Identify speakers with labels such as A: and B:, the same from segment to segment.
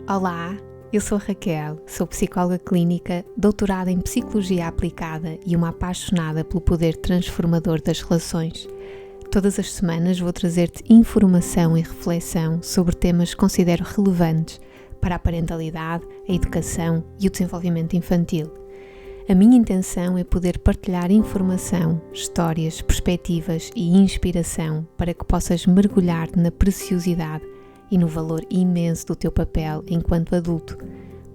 A: Olá, eu sou a Raquel, sou psicóloga clínica, doutorada em Psicologia Aplicada e uma apaixonada pelo poder transformador das relações. Todas as semanas vou trazer-te informação e reflexão sobre temas que considero relevantes para a parentalidade, a educação e o desenvolvimento infantil. A minha intenção é poder partilhar informação, histórias, perspectivas e inspiração para que possas mergulhar na preciosidade e no valor imenso do teu papel enquanto adulto,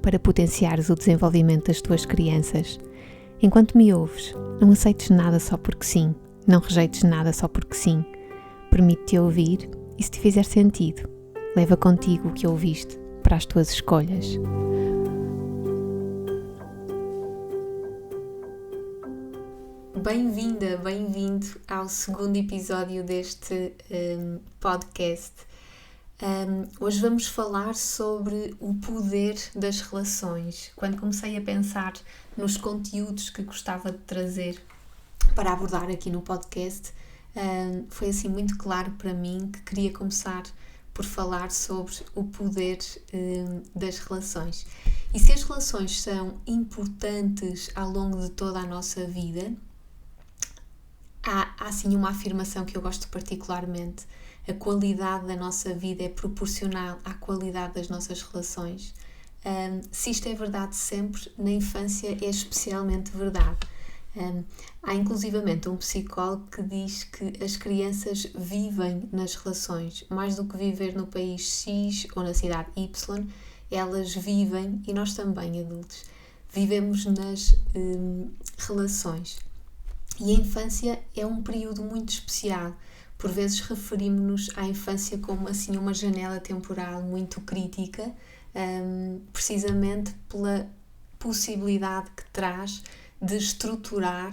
A: para potenciares o desenvolvimento das tuas crianças. Enquanto me ouves, não aceites nada só porque sim, não rejeites nada só porque sim. Permite-te ouvir e, se te fizer sentido, leva contigo o que ouviste para as tuas escolhas. Bem-vinda, bem-vindo ao segundo episódio deste podcast. Hoje vamos falar sobre o poder das relações. Quando comecei a pensar nos conteúdos que gostava de trazer para abordar aqui no podcast, foi assim muito claro para mim que queria começar por falar sobre o poder das relações. E se as relações são importantes ao longo de toda a nossa vida, há assim uma afirmação que eu gosto particularmente. A qualidade da nossa vida é proporcional à qualidade das nossas relações. Se isto é verdade sempre, na infância é especialmente verdade. Há inclusivamente um psicólogo que diz que as crianças vivem nas relações, mais do que viver no país X ou na cidade Y, elas vivem, e nós também adultos, vivemos nas relações. E a infância é um período muito especial. Por vezes referimos-nos à infância como assim uma janela temporal muito crítica, precisamente pela possibilidade que traz de estruturar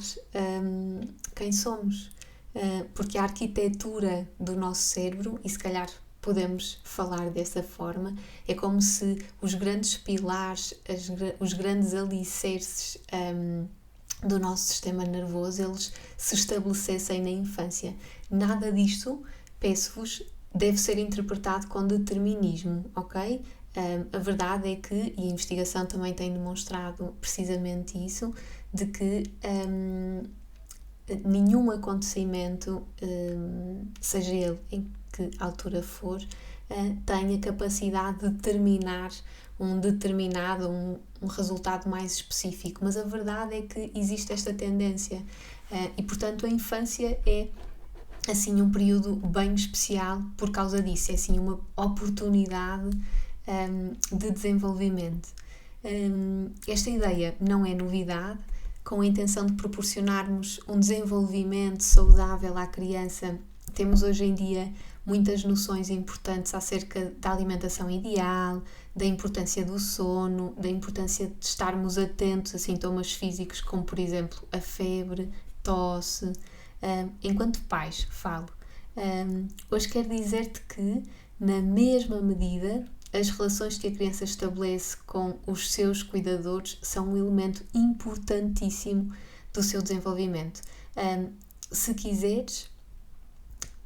A: quem somos. Porque a arquitetura do nosso cérebro, e se calhar podemos falar dessa forma, é como se os grandes pilares, os grandes alicerces do nosso sistema nervoso, eles se estabelecessem na infância. Nada disto, peço-vos, deve ser interpretado com determinismo, ok? A verdade é que, e a investigação também tem demonstrado precisamente isso, de que nenhum acontecimento, seja ele em que altura for, tem a capacidade de determinar um resultado mais específico, mas a verdade é que existe esta tendência e, portanto, a infância é assim um período bem especial por causa disso, é assim uma oportunidade de desenvolvimento. Esta ideia não é novidade. Com a intenção de proporcionarmos um desenvolvimento saudável à criança, temos hoje em dia muitas noções importantes acerca da alimentação ideal, da importância do sono, da importância de estarmos atentos a sintomas físicos como, por exemplo, a febre, tosse. Enquanto pais, falo. Hoje quero dizer-te que, na mesma medida, as relações que a criança estabelece com os seus cuidadores são um elemento importantíssimo do seu desenvolvimento. Se quiseres,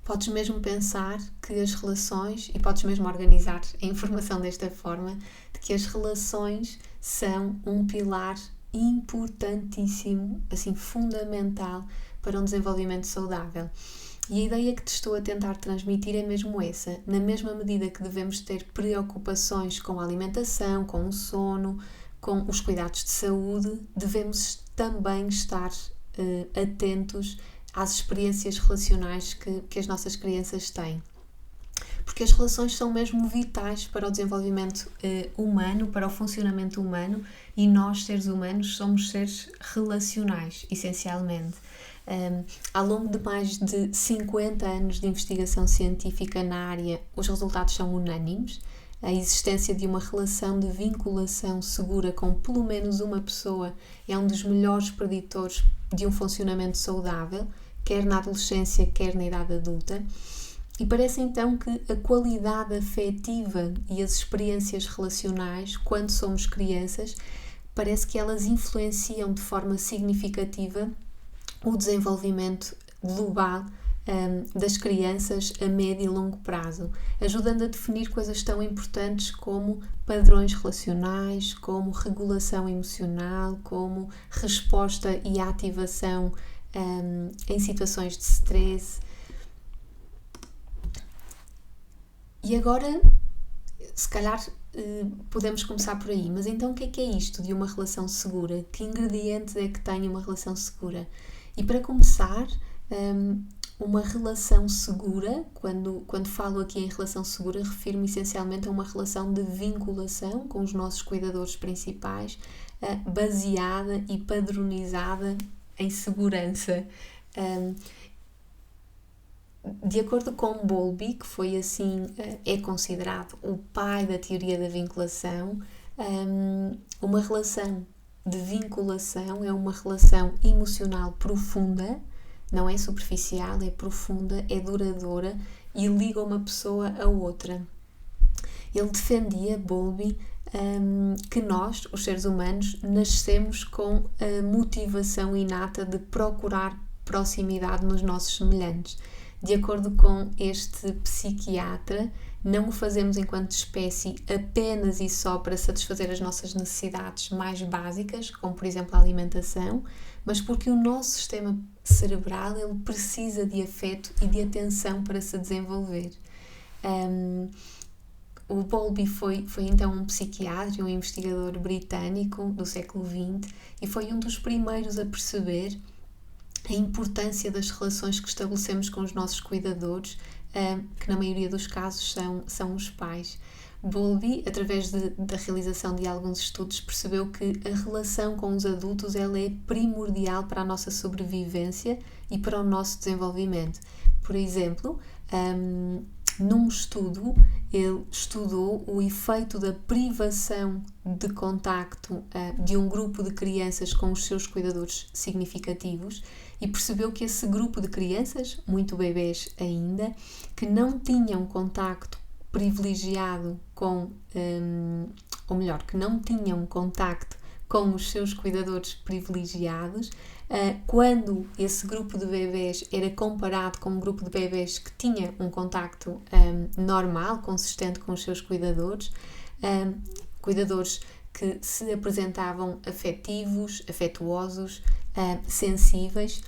A: podes mesmo pensar que as relações, e podes mesmo organizar a informação desta forma, de que as relações são um pilar importantíssimo, assim, fundamental para um desenvolvimento saudável. E a ideia que te estou a tentar transmitir é mesmo essa. Na mesma medida que devemos ter preocupações com a alimentação, com o sono, com os cuidados de saúde, devemos também estar atentos às experiências relacionais que as nossas crianças têm. Porque as relações são mesmo vitais para o desenvolvimento humano, para o funcionamento humano, e nós, seres humanos, somos seres relacionais, essencialmente. Ao longo de mais de 50 anos de investigação científica na área, os resultados são unânimes. A existência de uma relação de vinculação segura com pelo menos uma pessoa é um dos melhores preditores de um funcionamento saudável, quer na adolescência, quer na idade adulta. E parece então que a qualidade afetiva e as experiências relacionais, quando somos crianças, parece que elas influenciam de forma significativa o desenvolvimento global das crianças a médio e longo prazo, ajudando a definir coisas tão importantes como padrões relacionais, como regulação emocional, como resposta e ativação em situações de stress. E agora, se calhar, podemos começar por aí. Mas então o que é isto de uma relação segura? Que ingredientes é que tem uma relação segura? E para começar, uma relação segura, quando falo aqui em relação segura, refiro-me essencialmente a uma relação de vinculação com os nossos cuidadores principais, baseada e padronizada em segurança. De acordo com Bowlby, que foi assim, é considerado o pai da teoria da vinculação, uma relação de vinculação é uma relação emocional profunda, não é superficial, é profunda, é duradoura e liga uma pessoa a outra. Ele defendia, Bowlby, que nós, os seres humanos, nascemos com a motivação inata de procurar proximidade nos nossos semelhantes. De acordo com este psiquiatra, não o fazemos enquanto espécie apenas e só para satisfazer as nossas necessidades mais básicas, como por exemplo a alimentação, mas porque o nosso sistema cerebral ele precisa de afeto e de atenção para se desenvolver. O Bowlby foi então um psiquiatra e um investigador britânico do século XX e foi um dos primeiros a perceber a importância das relações que estabelecemos com os nossos cuidadores, que na maioria dos casos são os pais. Bowlby, através da realização de alguns estudos, percebeu que a relação com os adultos ela é primordial para a nossa sobrevivência e para o nosso desenvolvimento. Por exemplo, num estudo, ele estudou o efeito da privação de contacto de um grupo de crianças com os seus cuidadores significativos e percebeu que esse grupo de crianças, muito bebés ainda, que não tinham contacto privilegiado que não tinham contacto com os seus cuidadores privilegiados, quando esse grupo de bebés era comparado com um grupo de bebés que tinha um contacto normal, consistente com os seus cuidadores, cuidadores que se apresentavam afetivos, afetuosos, sensíveis,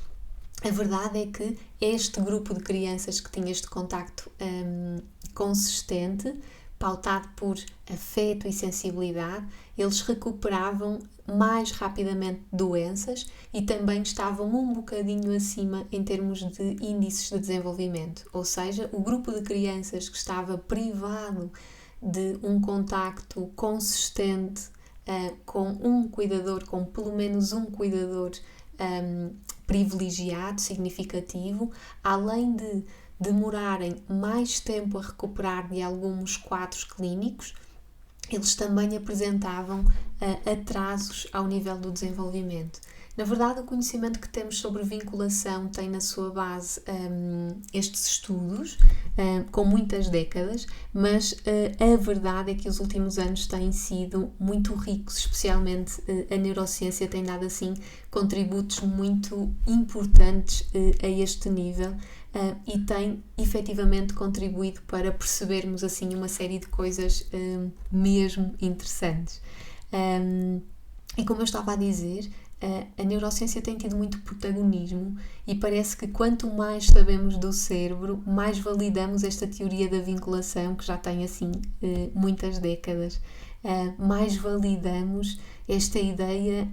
A: a verdade é que este grupo de crianças que tinha este contacto consistente, pautado por afeto e sensibilidade, eles recuperavam mais rapidamente doenças e também estavam um bocadinho acima em termos de índices de desenvolvimento. Ou seja, o grupo de crianças que estava privado de um contacto consistente com um cuidador, com pelo menos um cuidador privilegiado, significativo, além de demorarem mais tempo a recuperar de alguns quadros clínicos, eles também apresentavam atrasos ao nível do desenvolvimento. Na verdade, o conhecimento que temos sobre vinculação tem na sua base estes estudos, com muitas décadas, mas a verdade é que os últimos anos têm sido muito ricos, especialmente a neurociência tem dado assim contributos muito importantes a este nível e tem efetivamente contribuído para percebermos assim uma série de coisas mesmo interessantes. E como eu estava a dizer, a neurociência tem tido muito protagonismo e parece que quanto mais sabemos do cérebro, mais validamos esta teoria da vinculação, que já tem assim muitas décadas, mais validamos esta ideia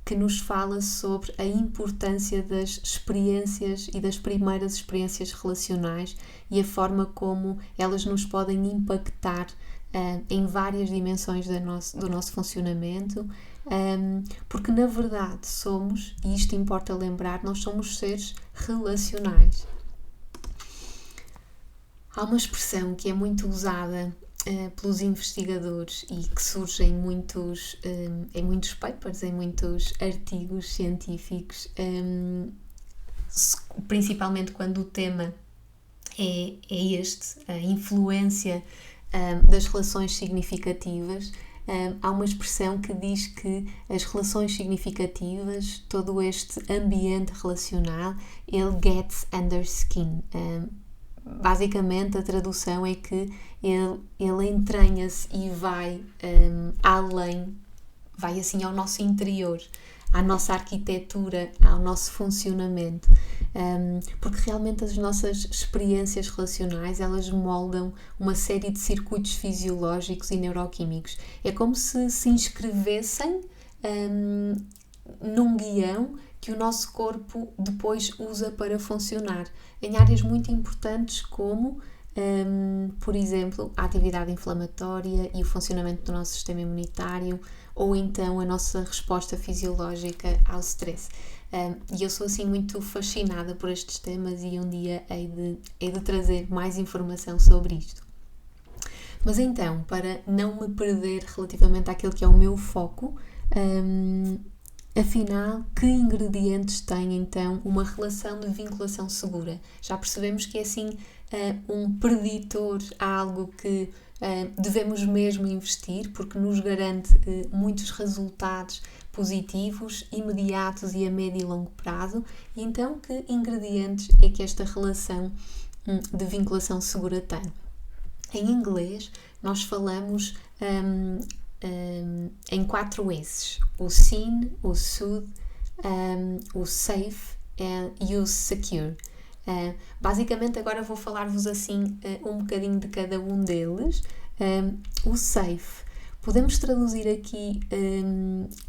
A: que nos fala sobre a importância das experiências e das primeiras experiências relacionais e a forma como elas nos podem impactar em várias dimensões do nosso funcionamento, porque na verdade somos, e isto importa lembrar, nós somos seres relacionais. Há uma expressão que é muito usada pelos investigadores e que surge em muitos papers, em muitos artigos científicos, principalmente quando o tema é este, a influência das relações significativas, há uma expressão que diz que as relações significativas, todo este ambiente relacional, ele gets under skin. Basicamente, a tradução é que ele entranha-se e vai além, vai assim ao nosso interior, à nossa arquitetura, ao nosso funcionamento, porque realmente as nossas experiências relacionais, elas moldam uma série de circuitos fisiológicos e neuroquímicos. É como se inscrevessem num guião que o nosso corpo depois usa para funcionar, em áreas muito importantes como, por exemplo, a atividade inflamatória e o funcionamento do nosso sistema imunitário, ou então a nossa resposta fisiológica ao stress. E eu sou assim muito fascinada por estes temas e um dia hei de trazer mais informação sobre isto. Mas então, para não me perder relativamente àquilo que é o meu foco, afinal, que ingredientes tem então uma relação de vinculação segura? Já percebemos que é assim um preditor a algo que devemos mesmo investir, porque nos garante muitos resultados positivos, imediatos e a médio e longo prazo. E então, que ingredientes é que esta relação de vinculação segura tem? Em inglês, nós falamos em 4 S's: o seen, o soothe, o safe e o secure. Basicamente, agora vou falar-vos assim um bocadinho de cada um deles. O safe, podemos traduzir aqui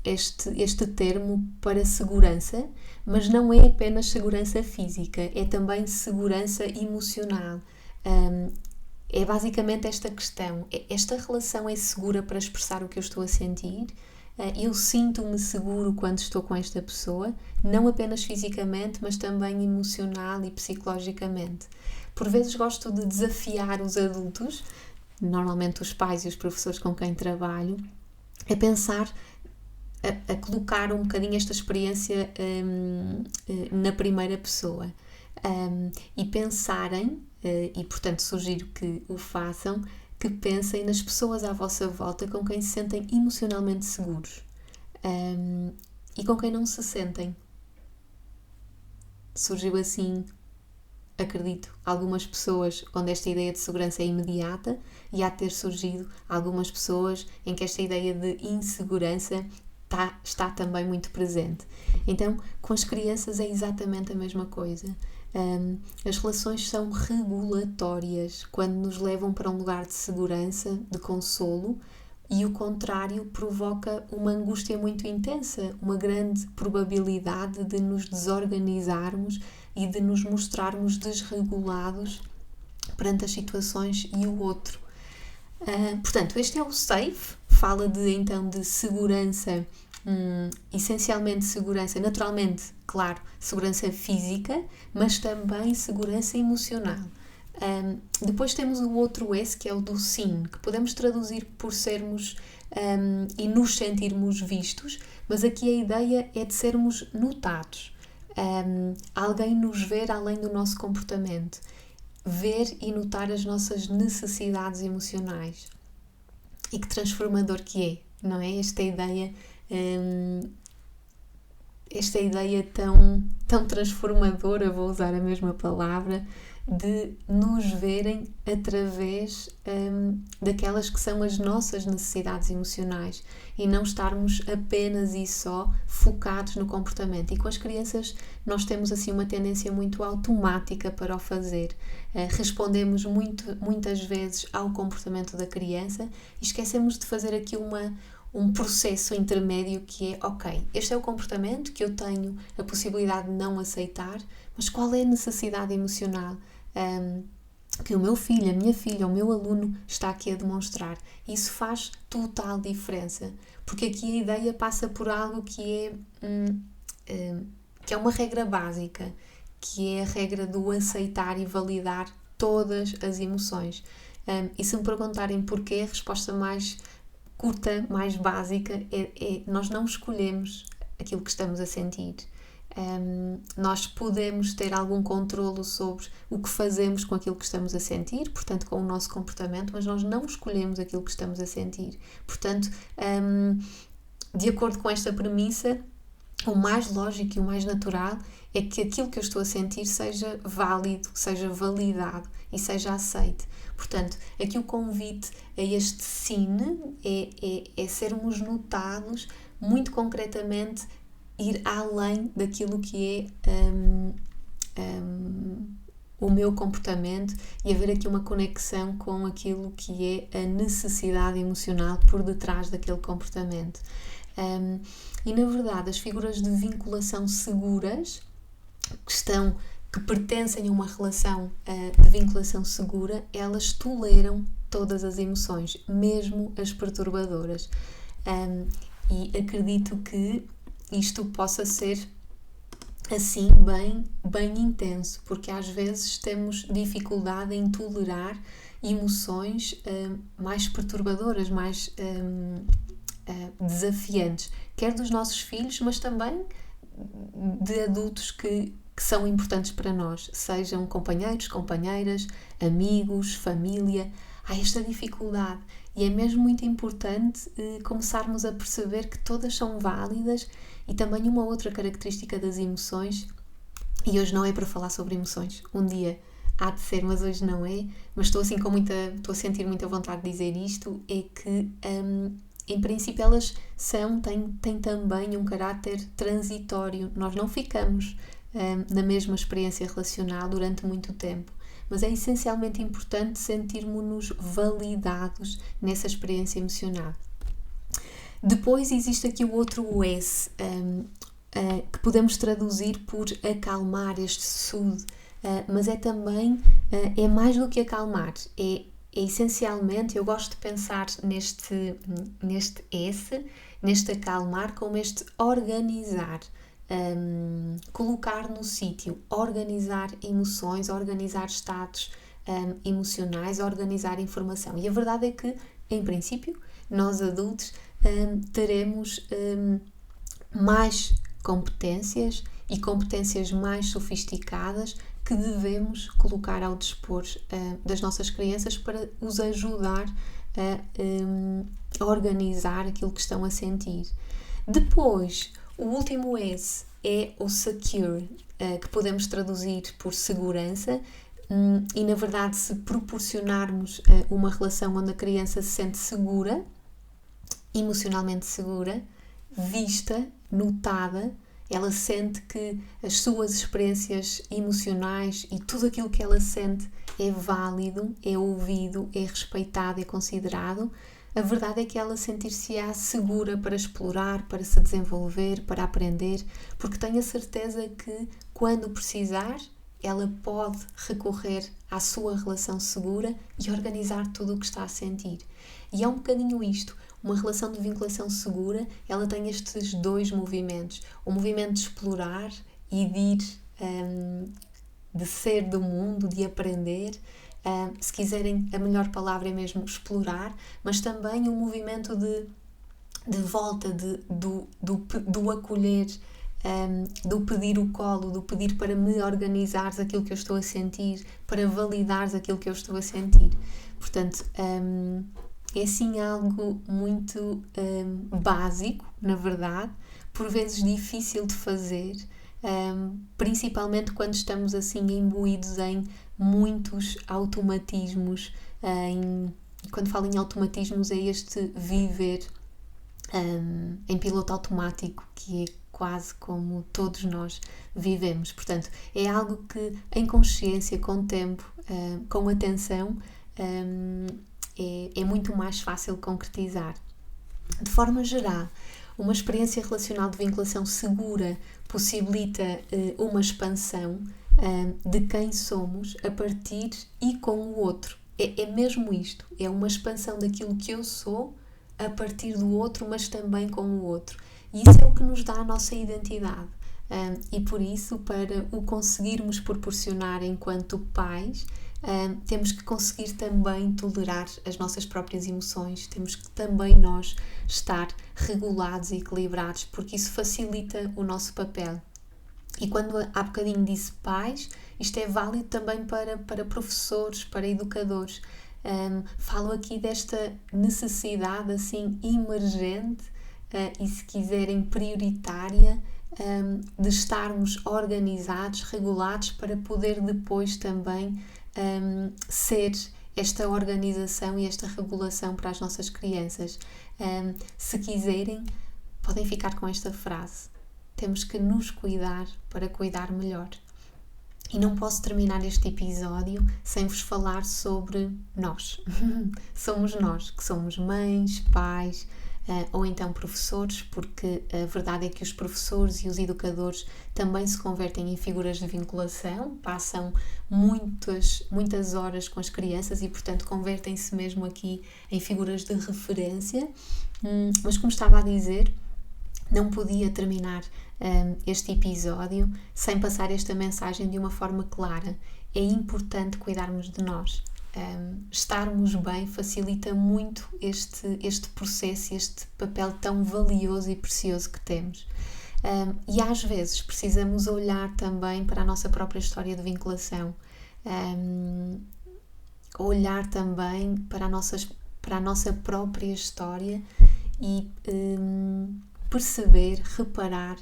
A: este termo para segurança, mas não é apenas segurança física, é também segurança emocional. É basicamente esta questão: esta relação é segura para expressar o que eu estou a sentir? Eu sinto-me seguro quando estou com esta pessoa, não apenas fisicamente, mas também emocional e psicologicamente. Por vezes gosto de desafiar os adultos, normalmente os pais e os professores com quem trabalho, a pensar, a colocar um bocadinho esta experiência na primeira pessoa e pensarem, e portanto sugiro que o façam, que pensem nas pessoas à vossa volta com quem se sentem emocionalmente seguros e com quem não se sentem. Surgiu assim, acredito, algumas pessoas onde esta ideia de segurança é imediata, e há de ter surgido algumas pessoas em que esta ideia de insegurança está também muito presente. Então, com as crianças é exatamente a mesma coisa. As relações são regulatórias quando nos levam para um lugar de segurança, de consolo, e o contrário provoca uma angústia muito intensa, uma grande probabilidade de nos desorganizarmos e de nos mostrarmos desregulados perante as situações e o outro. Portanto, este é o safe, fala então de segurança, essencialmente segurança, naturalmente, claro, segurança física, mas também segurança emocional. Depois temos o outro S, que é o do seen, que podemos traduzir por sermos e nos sentirmos vistos, mas aqui a ideia é de sermos notados. Alguém nos ver além do nosso comportamento, ver e notar as nossas necessidades emocionais. E que transformador que é, não é? Esta ideia tão transformadora, vou usar a mesma palavra, de nos verem através daquelas que são as nossas necessidades emocionais e não estarmos apenas e só focados no comportamento. E com as crianças nós temos assim uma tendência muito automática para o fazer. Respondemos muitas vezes ao comportamento da criança e esquecemos de fazer aqui um processo intermédio que é, ok, este é o comportamento que eu tenho a possibilidade de não aceitar, mas qual é a necessidade emocional que o meu filho, a minha filha, o meu aluno está aqui a demonstrar? Isso faz total diferença, porque aqui a ideia passa por algo que é uma regra básica, que é a regra do aceitar e validar todas as emoções. E se me perguntarem porquê, a resposta mais curta, mais básica, é nós não escolhemos aquilo que estamos a sentir. Nós podemos ter algum controlo sobre o que fazemos com aquilo que estamos a sentir, portanto, com o nosso comportamento, mas nós não escolhemos aquilo que estamos a sentir. Portanto, de acordo com esta premissa, o mais lógico e o mais natural é que aquilo que eu estou a sentir seja válido, seja validado e seja aceite. Portanto, aqui o convite a este cine é sermos notados, muito concretamente, ir além daquilo que é o meu comportamento e haver aqui uma conexão com aquilo que é a necessidade emocional por detrás daquele comportamento. E na verdade as figuras de vinculação seguras que pertencem a uma relação de vinculação segura, elas toleram todas as emoções, mesmo as perturbadoras, e acredito que isto possa ser assim bem intenso, porque às vezes temos dificuldade em tolerar emoções mais perturbadoras, mais desafiantes, quer dos nossos filhos, mas também de adultos que são importantes para nós, sejam companheiros, companheiras, amigos, família. Há esta dificuldade e é mesmo muito importante começarmos a perceber que todas são válidas. E também uma outra característica das emoções, e hoje não é para falar sobre emoções, um dia há de ser, mas hoje não é, mas estou a sentir muita vontade de dizer isto, é que em princípio elas têm também um caráter transitório. Nós não ficamos na mesma experiência relacional durante muito tempo, mas é essencialmente importante sentirmos-nos validados nessa experiência emocional. Depois existe aqui o outro S, que podemos traduzir por acalmar, este soothe, mas é também, é mais do que acalmar, é essencialmente, eu gosto de pensar neste S, neste acalmar, como este organizar, colocar no sítio, organizar emoções, organizar estados emocionais, organizar informação. E a verdade é que, em princípio, nós adultos teremos mais competências e competências mais sofisticadas que devemos colocar ao dispor das nossas crianças para os ajudar a organizar aquilo que estão a sentir. Depois, o último S é o secure, que podemos traduzir por segurança, e na verdade, se proporcionarmos uma relação onde a criança se sente segura, emocionalmente segura, vista, notada, ela sente que as suas experiências emocionais e tudo aquilo que ela sente é válido, é ouvido, é respeitado, é considerado. A verdade é que ela sentir-se-á segura para explorar, para se desenvolver, para aprender, porque tem a certeza que, quando precisar, ela pode recorrer à sua relação segura e organizar tudo o que está a sentir. E é um bocadinho isto. Uma relação de vinculação segura, ela tem estes dois movimentos. O movimento de explorar e de ir, de ser do mundo, de aprender. Se quiserem, a melhor palavra é mesmo explorar, mas também um movimento de volta, do acolher, do pedir o colo, do pedir para me organizares aquilo que eu estou a sentir, para validares aquilo que eu estou a sentir. Portanto, é assim algo muito básico, na verdade, por vezes difícil de fazer, principalmente quando estamos assim imbuídos em muitos automatismos. Quando falo em automatismos, é este viver em piloto automático, que é quase como todos nós vivemos. Portanto, é algo que em consciência, com tempo, com atenção, é muito mais fácil concretizar. De forma geral, uma experiência relacional de vinculação segura possibilita uma expansão de quem somos a partir e com o outro. É mesmo isto, é uma expansão daquilo que eu sou a partir do outro, mas também com o outro. E isso é o que nos dá a nossa identidade. E por isso, para o conseguirmos proporcionar enquanto pais, temos que conseguir também tolerar as nossas próprias emoções, temos que também nós estar regulados e equilibrados, porque isso facilita o nosso papel. E quando há bocadinho disse pais, isto é válido também para professores, para educadores. Falo aqui desta necessidade assim emergente e, se quiserem, prioritária, de estarmos organizados, regulados, para poder depois também ser esta organização e esta regulação para as nossas crianças. Se quiserem, podem ficar com esta frase: temos que nos cuidar para cuidar melhor. E não posso terminar este episódio sem vos falar sobre nós. Somos nós, que somos mães, pais, ou então professores, porque a verdade é que os professores e os educadores também se convertem em figuras de vinculação, passam muitas horas com as crianças e, portanto, convertem-se mesmo aqui em figuras de referência. Mas, como estava a dizer, não podia terminar este episódio sem passar esta mensagem de uma forma clara. É importante cuidarmos de nós. Estarmos bem facilita muito este processo, este papel tão valioso e precioso que temos. E às vezes precisamos olhar também para a nossa própria história de vinculação, olhar também para a nossa própria história e perceber, reparar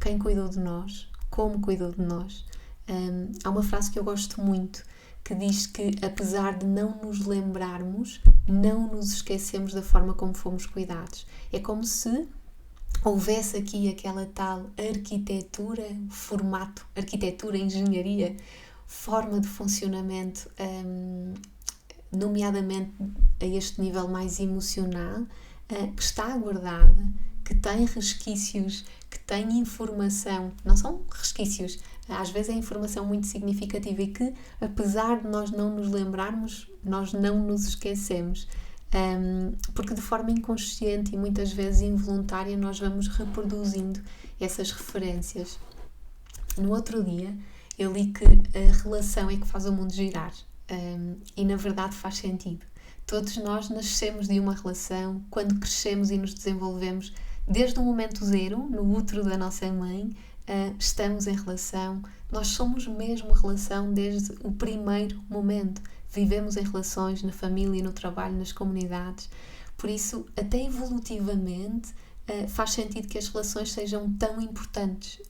A: quem cuidou de nós, como cuidou de nós. Há uma frase que eu gosto muito, que diz que, apesar de não nos lembrarmos, não nos esquecemos da forma como fomos cuidados. É como se houvesse aqui aquela tal arquitetura, formato, arquitetura, engenharia, forma de funcionamento, nomeadamente a este nível mais emocional, que está guardada, que tem resquícios, que tem informação, não são resquícios, às vezes é informação muito significativa e que, apesar de nós não nos lembrarmos, nós não nos esquecemos, porque de forma inconsciente e muitas vezes involuntária nós vamos reproduzindo essas referências. No outro dia eu li que a relação é que faz o mundo girar, e na verdade faz sentido. Todos nós nascemos de uma relação. Quando crescemos e nos desenvolvemos, desde o momento zero, no útero da nossa mãe, estamos em relação. Nós somos mesmo relação desde o primeiro momento. Vivemos em relações, na família, no trabalho, nas comunidades. Por isso, até evolutivamente, faz sentido que as relações sejam tão importantes.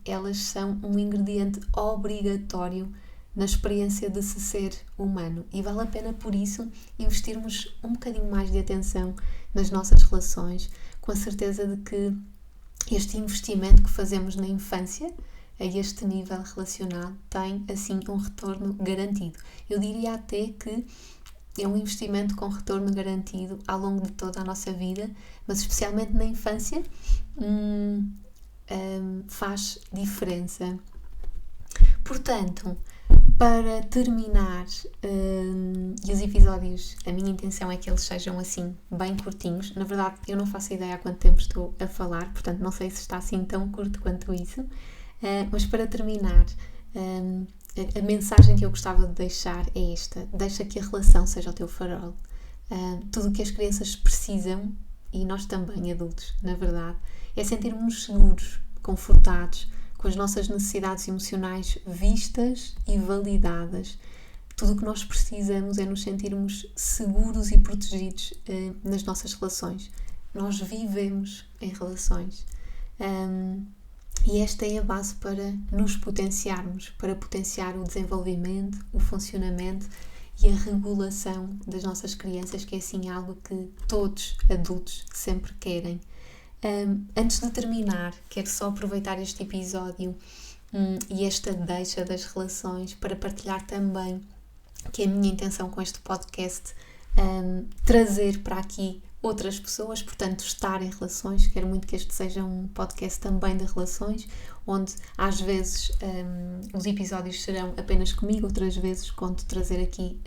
A: Elas são um ingrediente obrigatório na experiência de se ser humano, e vale a pena por isso investirmos um bocadinho mais de atenção nas nossas relações, com a certeza de que este investimento que fazemos na infância, a este nível relacional, tem assim um retorno garantido. Eu diria até que é um investimento com retorno garantido ao longo de toda a nossa vida, mas especialmente na infância faz diferença. Portanto, para terminar, e os episódios, a minha intenção é que eles sejam assim, bem curtinhos. Na verdade, eu não faço ideia há quanto tempo estou a falar, portanto não sei se está assim tão curto quanto isso, mas para terminar, a mensagem que eu gostava de deixar é esta: deixa que a relação seja o teu farol. Tudo o que as crianças precisam, e nós também, adultos, na verdade, é sentirmos seguros, confortados, com as nossas necessidades emocionais vistas e validadas. Tudo o que nós precisamos é nos sentirmos seguros e protegidos nas nossas relações. Nós vivemos em relações. E esta é a base para nos potenciarmos, para potenciar o desenvolvimento, o funcionamento e a regulação das nossas crianças, que é assim algo que todos adultos sempre querem. Antes de terminar, quero só aproveitar este episódio e esta deixa das relações para partilhar também que é a minha intenção com este podcast trazer para aqui outras pessoas, portanto estar em relações. Quero muito que este seja um podcast também de relações, onde às vezes os episódios serão apenas comigo, outras vezes conto trazer aqui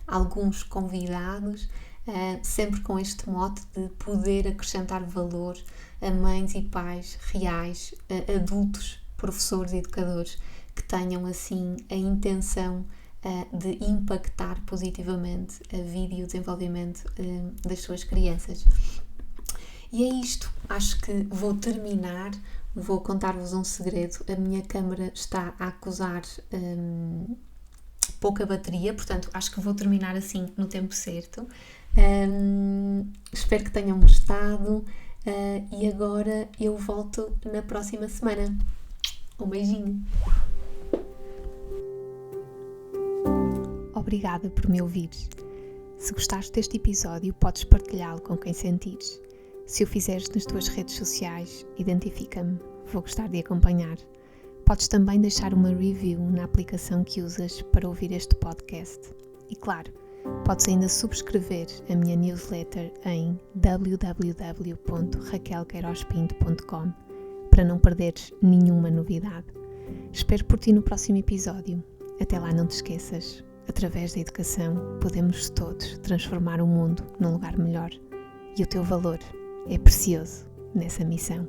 A: alguns convidados, sempre com este mote de poder acrescentar valor a mães e pais reais, adultos, professores e educadores que tenham assim a intenção de impactar positivamente a vida e o desenvolvimento das suas crianças. E é isto, acho que vou terminar vou contar-vos um segredo. A minha câmera está a acusar pouca bateria, portanto acho que vou terminar assim no tempo certo. Espero que tenham gostado e agora eu volto na próxima semana. Um beijinho! Obrigada por me ouvires. Se gostaste deste episódio, podes partilhá-lo com quem sentires. Se o fizeres nas tuas redes sociais, identifica-me, vou gostar de acompanhar. Podes também deixar uma review na aplicação que usas para ouvir este podcast. E claro, podes ainda subscrever a minha newsletter em www.raquelqueirospinto.com para não perderes nenhuma novidade. Espero por ti no próximo episódio. Até lá, não te esqueças. Através da educação, podemos todos transformar o mundo num lugar melhor. E o teu valor é precioso nessa missão.